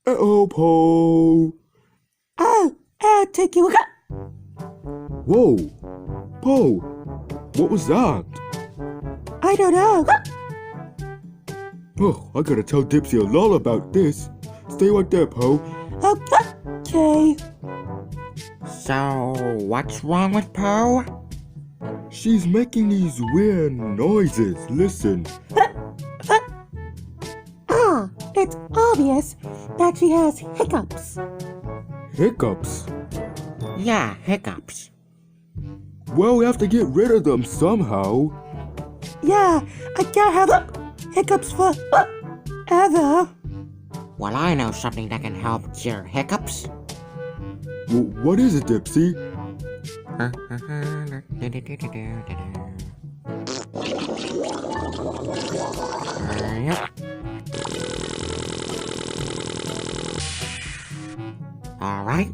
Uh-oh, Po. Oh, I'll take you. Whoa. Po, what was that? I don't know. Oh, I gotta tell Dipsy a lot about this. Stay right there, Po. Okay. So, what's wrong with Po? She's making these weird noises. Listen. It's obvious that she has hiccups. Hiccups. Yeah, hiccups. Well, we have to get rid of them somehow. Yeah, I can't have hiccups for ever. Well, I know something that can help cure hiccups. What is it, Dipsy? Yep. All right.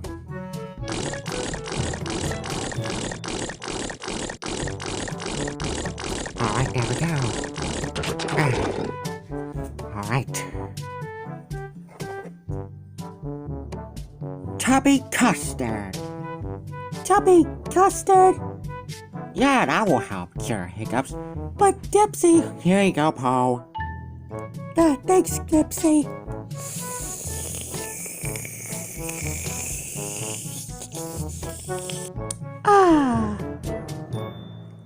All right, there we go. All right. Tubby custard. Tubby custard. Yeah, that will help cure hiccups. But Dipsy. Here you go, Po. Thanks, Dipsy. Ah.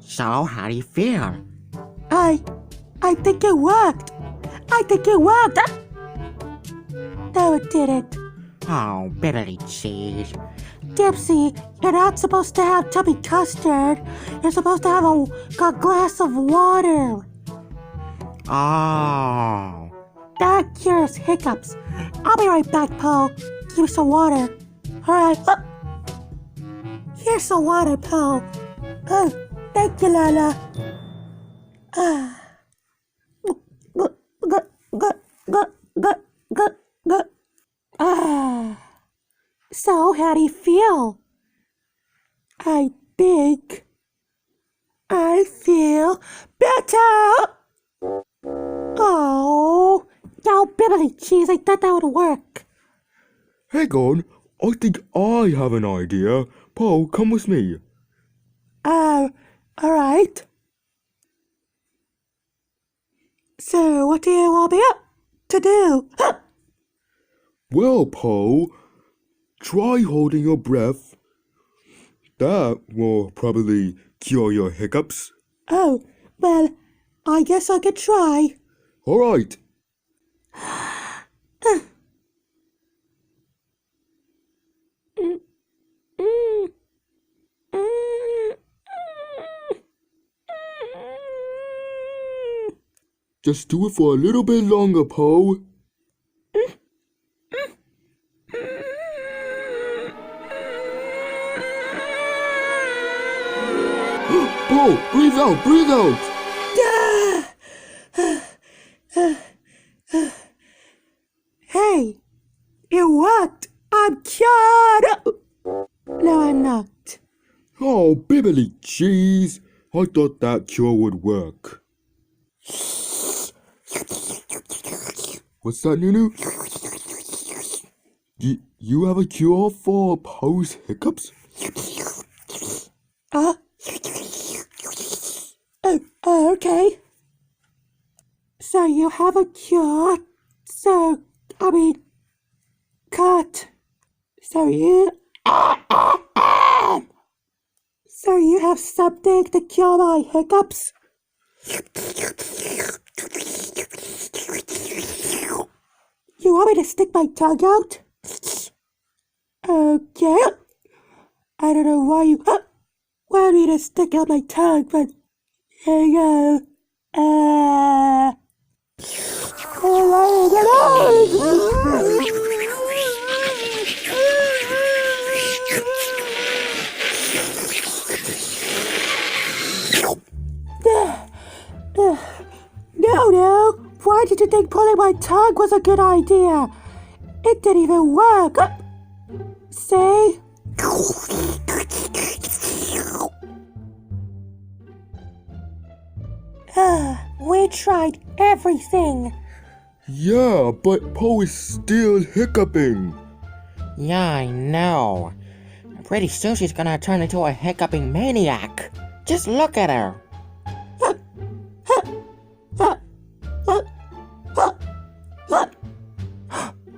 So, how do you feel? I think it worked. I think it worked. No, it didn't. Oh, Billy cheese. Dipsy, you're not supposed to have tubby custard. You're supposed to have a glass of water. Oh. That cures hiccups. I'll be right back, Po. Give me some water. Alright. Here's some water, Po. Oh, thank you, Lala. So, how do you feel? I think I feel better. Oh, now Bibbly Cheese, I thought that would work. Hang on, I think I have an idea. Po, come with me. Alright. So, what do you want me to do? Well, Po, try holding your breath. That will probably cure your hiccups. Oh, well, I guess I could try. All right. Just do it for a little bit longer, Po. Po, breathe out, breathe out. Hey, it worked. I'm cured. No, I'm not. Oh, Bibbly Cheese. I thought that cure would work. What's that, Nunu? You have a cure for Po's hiccups? Okay. So you have a cure. Cut. So you have something to cure my hiccups? You want me to stick my tongue out? Okay. I don't know why you want me to stick out my tongue, but here you go. No. Why did you think pulling my tongue was a good idea? It didn't even work. See? We tried everything. Yeah, but Poe is still hiccuping. Yeah, I know. Pretty soon she's gonna turn into a hiccuping maniac. Just look at her.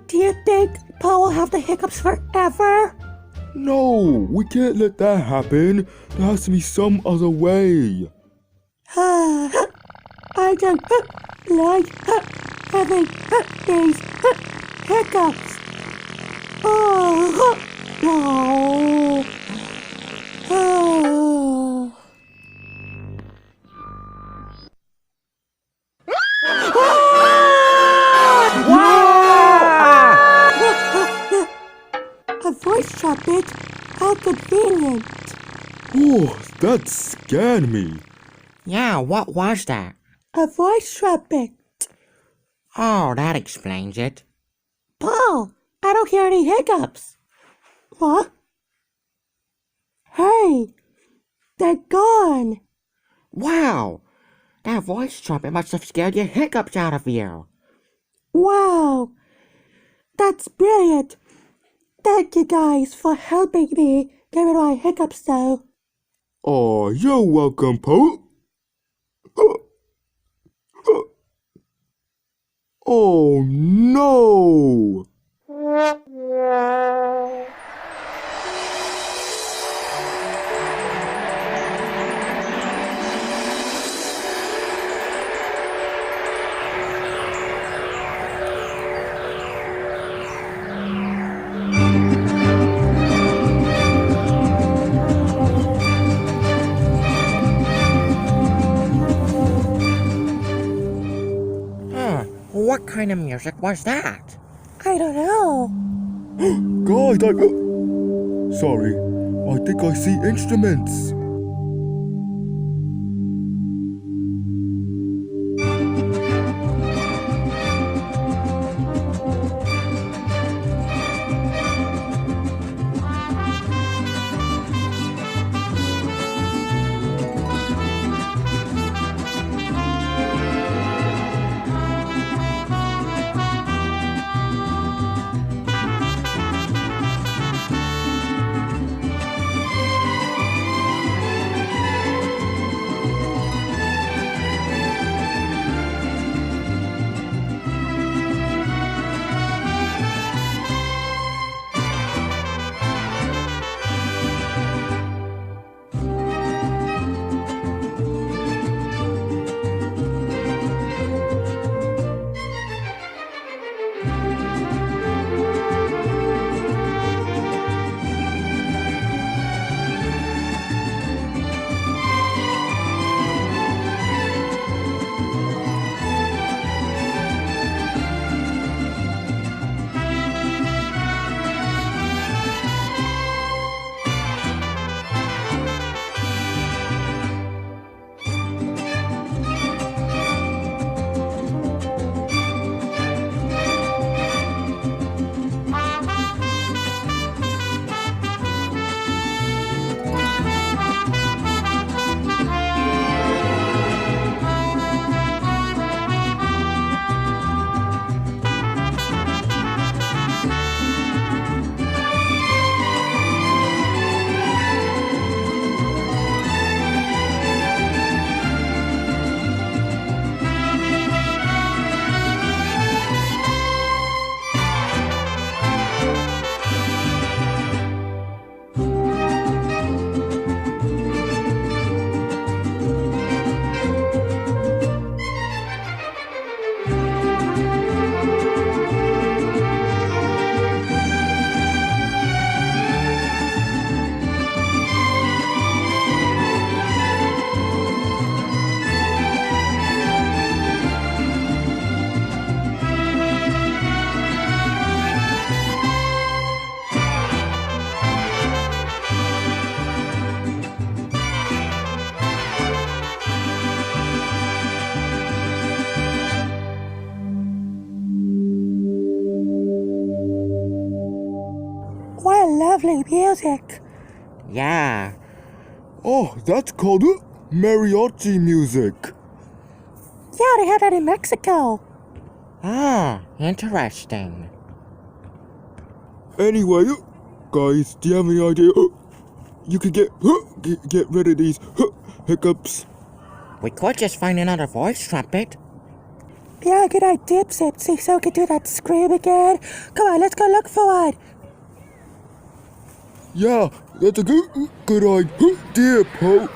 Do you think Paul will have the hiccups forever? No, we can't let that happen. There has to be some other way. I don't like having these hiccups. Oh, no. Oh. A voice trumpet? How convenient. Oh, that scared me. Yeah, what was that? A voice trumpet. Oh, that explains it. Paul, I don't hear any hiccups. What? Hey, they're gone. Wow! That voice trumpet must have scared your hiccups out of you. Wow, that's brilliant. Thank you guys for helping me get rid of my hiccups though. Oh, you're welcome, Poe. Oh no! What kind of music was that? I don't know. Guys, sorry. I think I see instruments. Lovely music. Yeah. Oh, that's called mariachi music. Yeah, they have that in Mexico. Ah, interesting. Anyway, guys, do you have any idea? You could get rid of these hiccups. We could just find another voice trumpet. Yeah, good idea, Dipsy, so we can do that scream again. Come on, let's go look for one. Yeah, that's a good idea, Paul.